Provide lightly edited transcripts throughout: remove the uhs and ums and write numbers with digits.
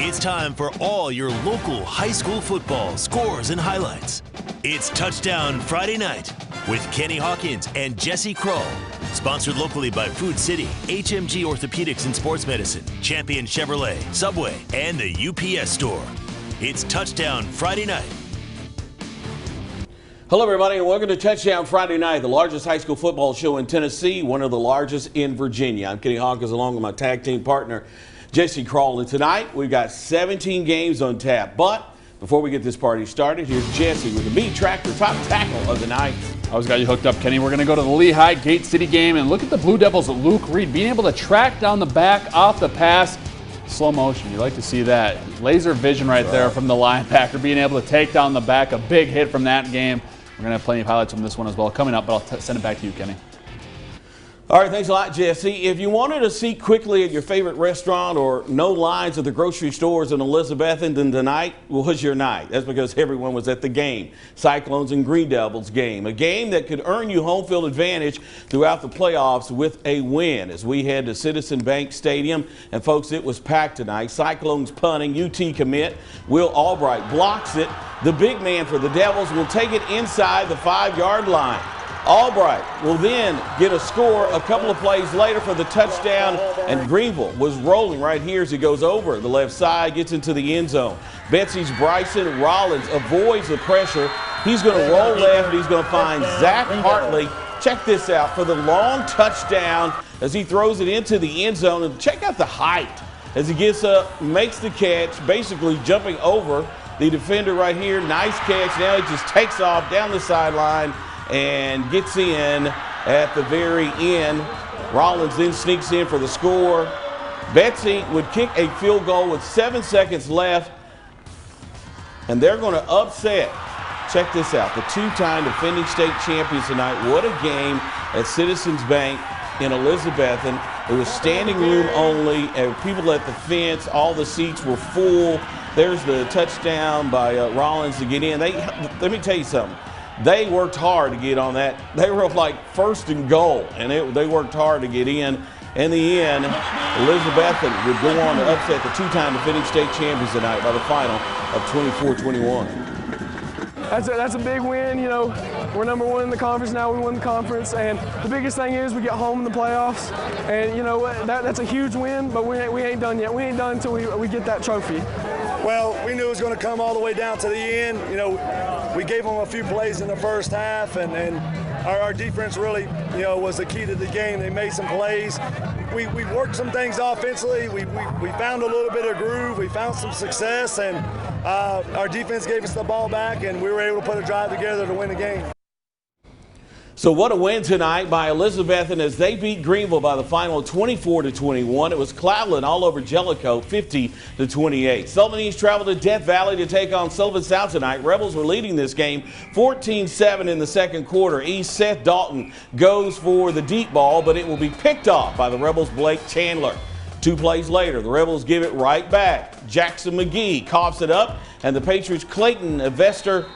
It's time for all your local high school football scores and highlights. It's Touchdown Friday Night with Kenny Hawkins and Jesse Kroll. Sponsored locally by Food City, HMG Orthopedics and Sports Medicine, Champion Chevrolet, Subway, and the UPS Store. It's Touchdown Friday Night. Hello, everybody, and welcome to Touchdown Friday Night, the largest high school football show in Tennessee, one of the largest in Virginia. I'm Kenny Hawkins along with my tag team partner, Jesse Kroll. And tonight, we've got 17 games on tap. But before we get this party started, here's Jesse with the Beat Tractor top tackle of the night. I always got you hooked up, Kenny. We're going to go to the Lehigh Gate City game and look at the Blue Devils of Luke Reed being able to track down the back off the pass. Slow motion, you like to see that. Laser vision right there from the linebacker, being able to take down the back. A big hit from that game. We're going to have plenty of highlights from this one as well coming up, but I'll send it back to you, Kenny. All right, thanks a lot, Jesse. If you wanted to see quickly at your favorite restaurant or no lines at the grocery stores in Elizabethton, then tonight was your night. That's because everyone was at the game. Cyclones and Green Devils game. A game that could earn you home field advantage throughout the playoffs with a win. As we head to Citizen Bank Stadium, and folks, it was packed tonight. Cyclones punting, UT commit. Will Albright blocks it. The big man for the Devils will take it inside the 5-yard line. Albright will then get a score a couple of plays later for the touchdown, and Greenville was rolling right here as he goes over the left side, gets into the end zone. Betsy's Bryson Rollins avoids the pressure. He's going to roll left, and he's going to find Zach Hartley. Check this out for the long touchdown as he throws it into the end zone. And check out the height as he gets up, makes the catch, basically jumping over the defender right here. Nice catch. Now he just takes off down the sideline and gets in at the very end. Rollins then sneaks in for the score. Betsy would kick a field goal with 7 seconds left, and they're going to upset. Check this out, the two-time defending state champions tonight. What a game at Citizens Bank in Elizabethton. It was standing room only, and people at the fence. All the seats were full. There's the touchdown by Rollins to get in. Let me tell you something. They worked hard to get on that. They were like first and goal, and they worked hard to get in. In the end, Elizabethton would go on to upset the two-time defending state champions tonight by the final of 24-21. That's a big win. You know, we're number one in the conference now. We won the conference, and the biggest thing is we get home in the playoffs. And you know that's a huge win, but we ain't done yet. We ain't done until we get that trophy. Well, we knew it was going to come all the way down to the end. You know, we gave them a few plays in the first half, and our defense really, you know, was the key to the game. They made some plays. We worked some things offensively. We found a little bit of groove. We found some success, and our defense gave us the ball back, and we were able to put a drive together to win the game. So what a win tonight by Elizabethton as they beat Greenville by the final 24-21. It was Cloudland all over Jellicoe, 50-28. Sullivan East traveled to Death Valley to take on Sullivan South tonight. Rebels were leading this game 14-7 in the second quarter. East Seth Dalton goes for the deep ball, but it will be picked off by the Rebels' Blake Chandler. 2 plays later, the Rebels give it right back. Jackson McGee coughs it up, and the Patriots' Clayton Evester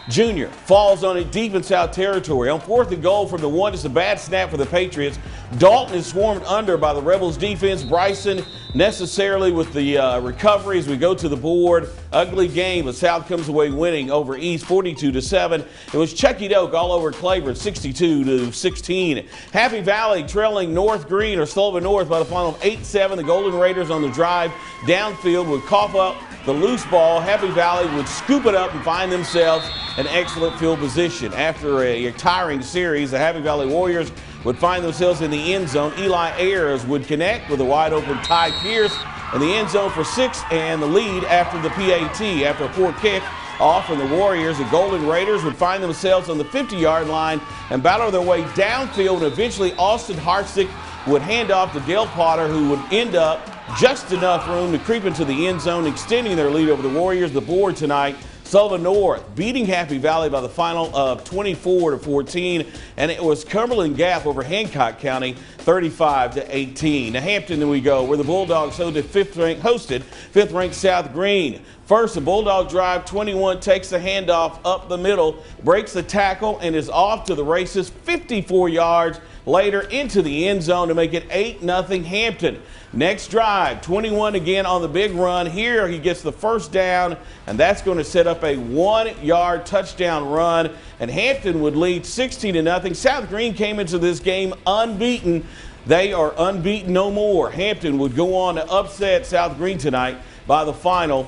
Jr. falls on it deep in South territory. On 4th and goal from the 1, it's a bad snap for the Patriots. Dalton is swarmed under by the Rebels defense. Bryson necessarily with the recovery as we go to the board. Ugly game, but South comes away winning over East 42-7. It was Chucky Doak all over Claiborne 62-16. Happy Valley trailing North Green or Sullivan North by the final of 8-7. The Golden Raiders on the drive downfield would cough up the loose ball. Happy Valley would scoop it up and find themselves an excellent field position. After a tiring series, the Happy Valley Warriors would find themselves in the end zone. Eli Ayers would connect with a wide open Ty Pierce in the end zone for 6 and the lead after the PAT. After a poor kick off from the Warriors, the Golden Raiders would find themselves on the 50-yard line and battle their way downfield, and eventually Austin Hartsick would hand off to Dale Potter, who would end up just enough room to creep into the end zone, extending their lead over the Warriors. The board tonight, Sullivan North beating Happy Valley by the final of 24-14, and it was Cumberland Gap over Hancock County 35-18. To Hampton then we go, where the Bulldogs hosted fifth-ranked South Green. First, the Bulldog drive, 21 takes the handoff up the middle, breaks the tackle, and is off to the races, 54 yards. later into the end zone to make it 8-0 Hampton. Next drive, 21 again on the big run. Here he gets the first down, and that's going to set up a 1-yard touchdown run, and Hampton would lead 16-0. South Green came into this game unbeaten. They are unbeaten no more. Hampton would go on to upset South Green tonight by the final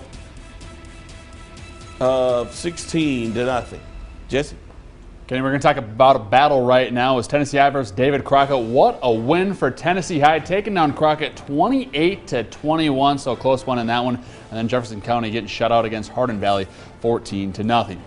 of 16-0. Jesse? Kenny, we're going to talk about a battle right now. It's Tennessee High versus David Crockett. What a win for Tennessee High, taking down Crockett 28-21, so a close one in that one. And then Jefferson County getting shut out against Hardin Valley 14-0.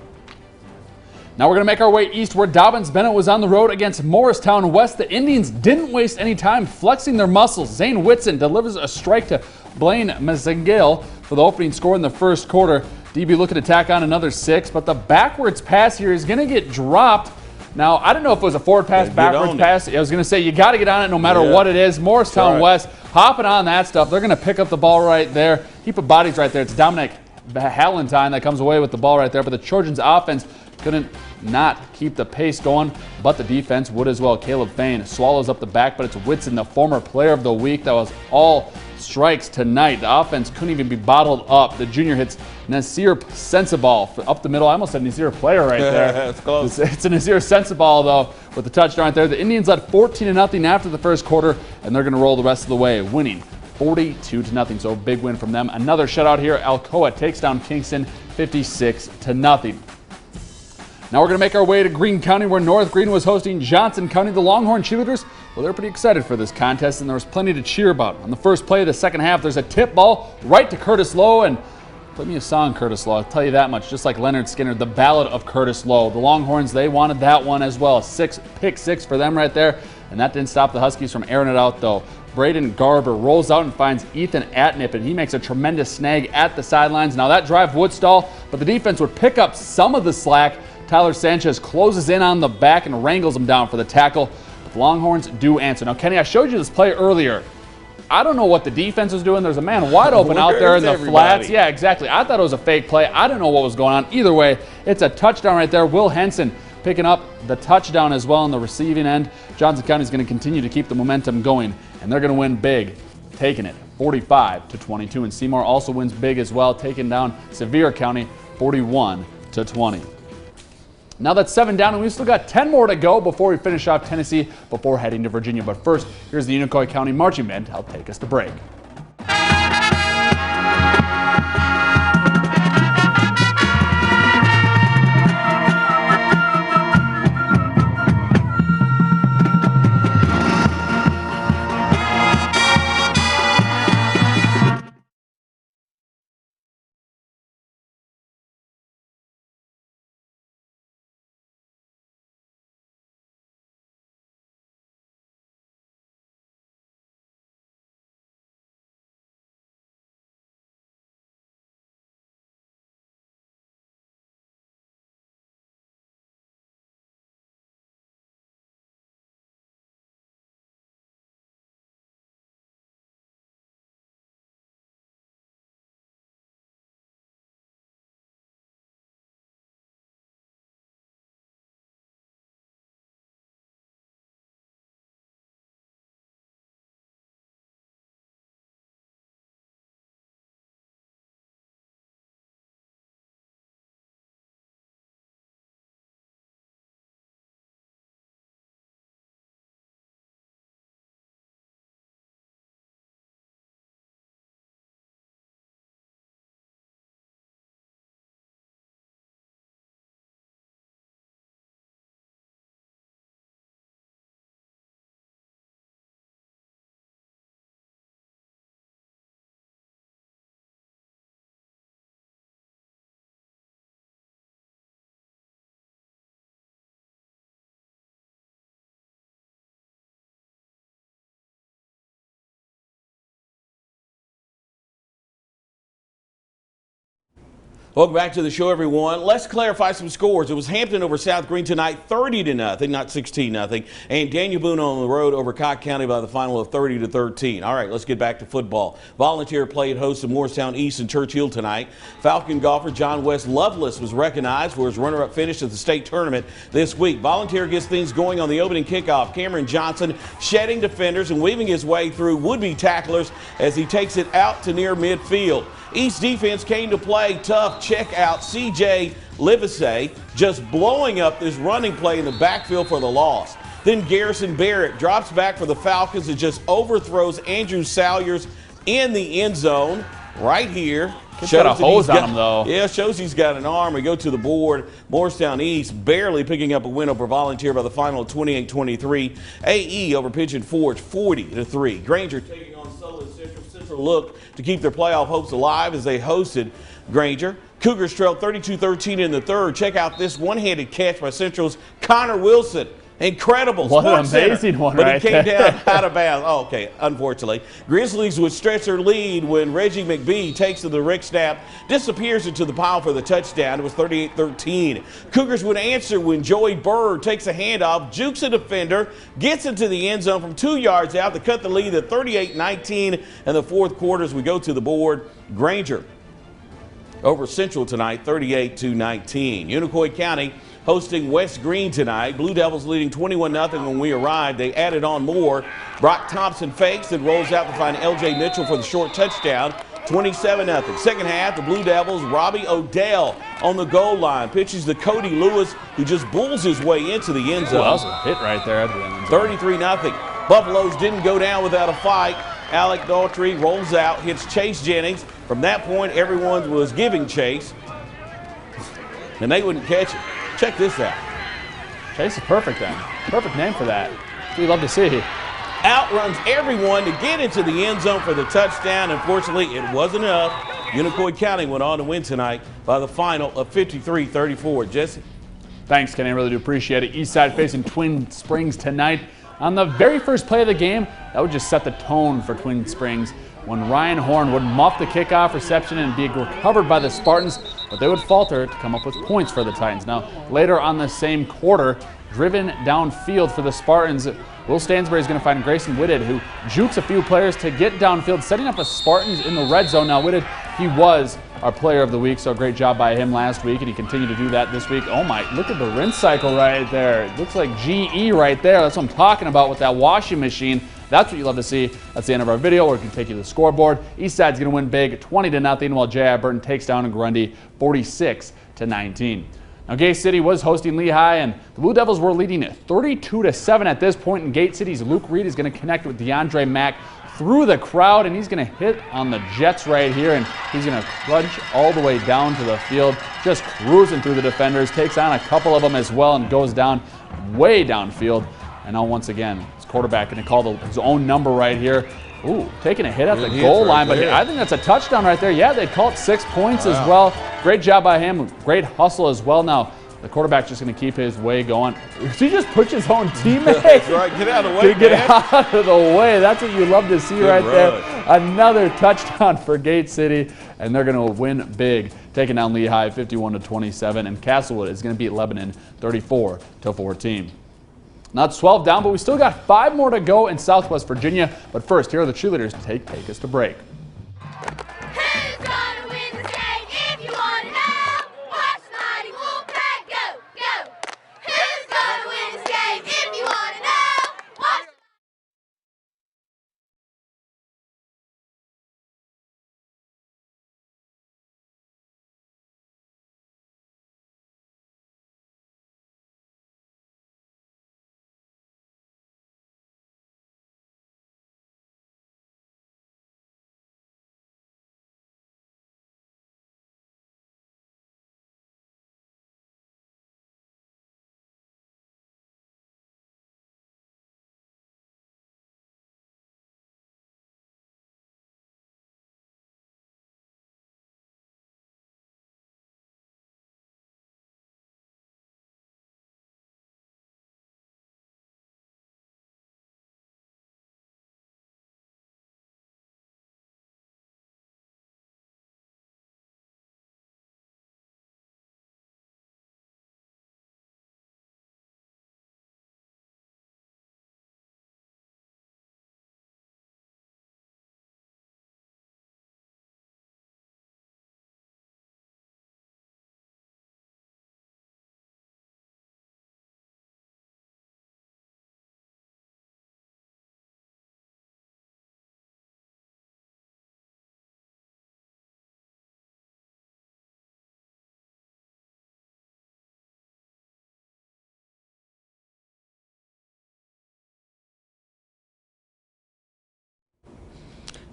Now we're going to make our way east where Dobyns-Bennett was on the road against Morristown West. The Indians didn't waste any time flexing their muscles. Zane Whitson delivers a strike to Blaine Mazengale for the opening score in the first quarter. DB looking to tack on another 6, but the backwards pass here is going to get dropped. Now, I don't know if it was a forward pass, backwards pass. I was going to say, you got to get on it no matter what it is. Morristown West hopping on that stuff. They're going to pick up the ball right there. Heap of bodies right there. It's Dominic Hallentine that comes away with the ball right there, but the Trojans offense couldn't not keep the pace going, but the defense would as well. Caleb Fain swallows up the back, but it's Whitson, the former player of the week, that was all strikes tonight. The offense couldn't even be bottled up. The junior hits Nasir Sensabaugh up the middle. I almost said Nasir player right there. That's close. It's a Nasir Sensabaugh, though, with the touchdown right there. The Indians led 14-0 after the first quarter, and they're going to roll the rest of the way, winning 42-0. So a big win from them. Another shutout here. Alcoa takes down Kingston 56-0. Now we're going to make our way to Greene County, where North Greene was hosting Johnson County. The Longhorn cheerleaders, well, they're pretty excited for this contest, and there was plenty to cheer about. On the first play of the second half, there's a tip ball right to Curtis Lowe, and play me a song, Curtis Lowe. I'll tell you that much, just like Leonard Skinner, the Ballad of Curtis Lowe. The Longhorns, they wanted that one as well. Pick six for them right there, and that didn't stop the Huskies from airing it out, though. Braden Garber rolls out and finds Ethan Atnip, and he makes a tremendous snag at the sidelines. Now that drive would stall, but the defense would pick up some of the slack. Tyler Sanchez closes in on the back and wrangles him down for the tackle. The Longhorns do answer. Now, Kenny, I showed you this play earlier. I don't know what the defense was doing. There's a man wide open out there in the flats. Yeah, exactly. I thought it was a fake play. I don't know what was going on. Either way, it's a touchdown right there. Will Henson picking up the touchdown as well on the receiving end. Johnson County is going to continue to keep the momentum going, and they're going to win big, taking it 45-22. And Seymour also wins big as well, taking down Sevier County 41-20. Now that's 7 down, and we've still got 10 more to go before we finish off Tennessee before heading to Virginia. But first, here's the Unicoi County Marching Band to help take us to break. Welcome back to the show, everyone. Let's clarify some scores. It was Hampton over South Green tonight, 30-0, not 16-0. And Daniel Boone on the road over Cocke County by the final of 30-13. All right, let's get back to football. Volunteer played host to Morristown East and Churchill tonight. Falcon golfer John West Lovelace was recognized for his runner-up finish at the state tournament this week. Volunteer gets things going on the opening kickoff. Cameron Johnson shedding defenders and weaving his way through would-be tacklers as he takes it out to near midfield. East defense came to play tough. Check out C.J. Livesey just blowing up this running play in the backfield for the loss. Then Garrison Barrett drops back for the Falcons and just overthrows Andrew Salyers in the end zone right here. Kid's got a hose on him, though. Yeah, shows he's got an arm. We go to the board. Morristown East barely picking up a win over Volunteer by the final of 28-23. AE over Pigeon Forge 40-3. Granger taking on Sutherland Central. Central look to keep their playoff hopes alive as they hosted Granger. Cougars trailed 32-13 in the third. Check out this one-handed catch by Central's Connor Wilson. Incredible. What an amazing one but right it came there. down out of bounds. Oh, okay, unfortunately. Grizzlies would stretch their lead when Reggie McBee takes to the Rick snap, disappears into the pile for the touchdown. It was 38-13. Cougars would answer when Joey Bird takes a handoff, jukes a defender, gets into the end zone from 2 yards out to cut the lead at 38-19 in the fourth quarter as we go to the board. Granger over Central tonight, 38-19. Unicoi County hosting West Green tonight. Blue Devils leading 21-0 when we arrived. They added on more. Brock Thompson fakes and rolls out to find L.J. Mitchell for the short touchdown. 27-0. Second half, the Blue Devils, Robbie Odell on the goal line. Pitches to Cody Lewis, who just bulls his way into the end zone. That was a hit right there at the end. 33-0. Buffaloes didn't go down without a fight. Alec Daughtry rolls out, hits Chase Jennings. From that point, everyone was giving chase, and they wouldn't catch it. Check this out. Chase is perfect then. Perfect name for that. We love to see. Outruns everyone to get into the end zone for the touchdown. Unfortunately, it wasn't enough. Unicoi County went on to win tonight by the final of 53-34. Jesse? Thanks, Kenny. I really do appreciate it. Eastside facing Twin Springs tonight. On the very first play of the game, that would just set the tone for Twin Springs when Ryan Horn would muff the kickoff reception and be recovered by the Spartans, but they would falter to come up with points for the Titans. Now, later on the same quarter, driven downfield for the Spartans, Will Stansbury is going to find Grayson Whitted, who jukes a few players to get downfield, setting up the Spartans in the red zone. Now, Whitted, he was our player of the week, so great job by him last week, and he continued to do that this week. Oh my, look at the rinse cycle right there. It looks like GE right there. That's what I'm talking about with that washing machine. That's what you love to see. That's the end of our video, or we can take you to the scoreboard. Eastside's going to win big, 20-0, while J.I. Burton takes down Grundy, 46-19. Now, Gate City was hosting Lehigh, and the Blue Devils were leading it 32-7 at this point. In Gate City's Luke Reed is going to connect with DeAndre Mack through the crowd, and he's going to hit on the Jets right here, and he's going to crunch all the way down to the field, just cruising through the defenders, takes on a couple of them as well, and goes down way downfield. And now once again, his quarterback going to call his own number right here. Ooh, taking a hit at the goal line, but I think that's a touchdown right there. Yeah, they call it 6 points as well. Great job by him. Great hustle as well. Now, the quarterback's just going to keep his way going. He just pushed his own teammate. That's right. Get out of the way, to get out of the way. That's what you love to see right there. Another touchdown for Gate City, and they're going to win big, taking down Lehigh 51-27, and Castlewood is going to beat Lebanon 34-14. Now it's 12 down, but we still got 5 more to go in Southwest Virginia. But first, here are the cheerleaders to take us to break.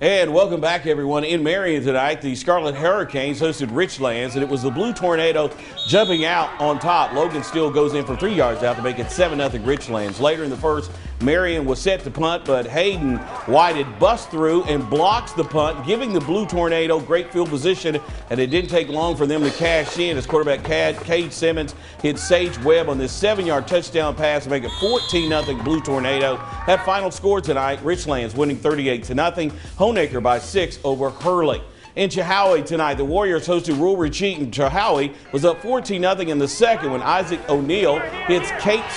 And welcome back, everyone. In Marion tonight, the Scarlet Hurricanes hosted Richlands, and it was the Blue Tornado jumping out on top. Logan Steele goes in for 3 yards out to make it 7-0 Richlands. Later in the first, Marion was set to punt, but Hayden Whited busts through and blocks the punt, giving the Blue Tornado great field position, and it didn't take long for them to cash in as quarterback Cade Simmons hit Sage Webb on this 7-yard touchdown pass to make it 14-0 Blue Tornado. That final score tonight, Richlands winning 38-0. Honaker by 6 over Hurley. In Chehowee tonight, the Warriors hosted Rural Retreat, and Chehowee was up 14-0 in the second when Isaac O'Neal hits Gate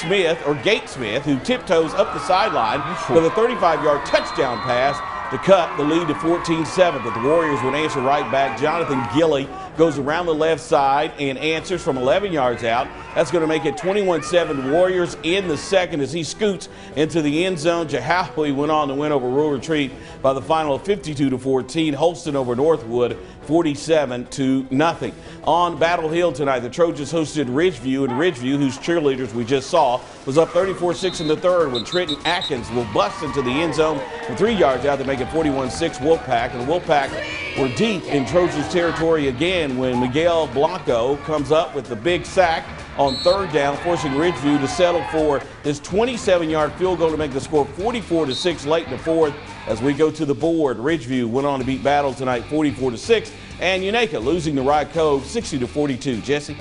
Smith, who tiptoes up the sideline with a 35-yard touchdown pass to cut the lead to 14-7. But the Warriors would answer right back. Jonathan Gilly goes around the left side and answers from 11 yards out. That's going to make it 21-7 Warriors in the second as he scoots into the end zone. Chehowee went on to win over Rural Retreat by the final of 52-14. Holston over Northwood 47-0. On Battle Hill tonight, the Trojans hosted Ridgeview, and Ridgeview, whose cheerleaders we just saw, was up 34-6 in the third when Trenton Atkins will bust into the end zone from 3 yards out to make it 41-6 Wolfpack. And the Wolfpack were deep in Trojans territory again when Miguel Blanco comes up with the big sack on third down, forcing Ridgeview to settle for this 27-yard field goal to make the score 44-6 late in the fourth. As we go to the board, Ridgeview went on to beat Battle tonight 44-6, and Unaka losing to Rye Cove 60-42. Jesse?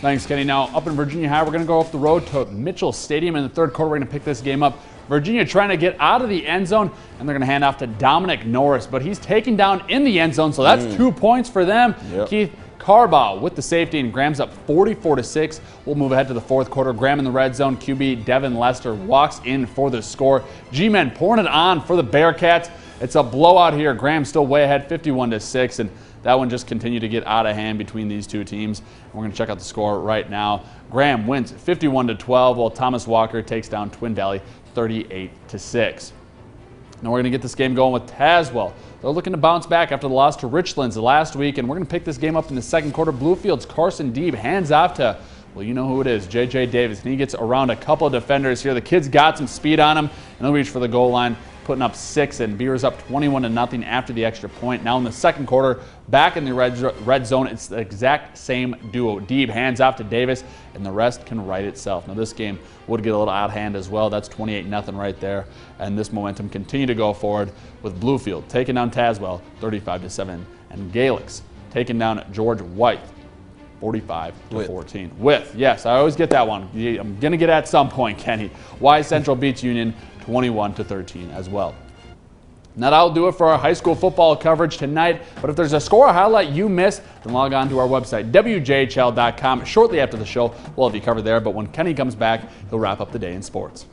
Thanks, Kenny. Now, up in Virginia High, we're going to go up the road to Mitchell Stadium in the third quarter. We're going to pick this game up. Virginia trying to get out of the end zone, and they're going to hand off to Dominic Norris, but he's taken down in the end zone, so that's 2 points for them. Yep. Keith Carbaugh with the safety, and Graham's up 44-6. We'll move ahead to the fourth quarter. Graham in the red zone. QB Devin Lester walks in for the score. G-Men pouring it on for the Bearcats. It's a blowout here. Graham still way ahead, 51-6, and that one just continued to get out of hand between these two teams. We're going to check out the score right now. Graham wins 51-12, while Thomas Walker takes down Twin Valley 38-6. Now we're going to get this game going with Tazewell. They're looking to bounce back after the loss to Richlands last week, and we're going to pick this game up in the second quarter. Bluefield's Carson Deeb hands off to, well, you know who it is, J.J. Davis, and he gets around a couple of defenders here. The kid's got some speed on him, and they'll reach for the goal line, putting up 6, and Beers up 21-0 after the extra point. Now in the second quarter, back in the red zone, it's the exact same duo. Deeb hands off to Davis, and the rest can right itself. Now this game would get a little out of hand as well. That's 28-0 right there, and this momentum continue to go forward with Bluefield taking down Tazewell 35-7, and Galix taking down George White 45-14. Yes, I always get that one. I'm going to get at some point, Kenny. Wise Central beats Union 21-13 as well. Now that'll do it for our high school football coverage tonight. But if there's a score or highlight you missed, then log on to our website, WJHL.com. Shortly after the show, we'll have you covered there. But when Kenny comes back, he'll wrap up the day in sports.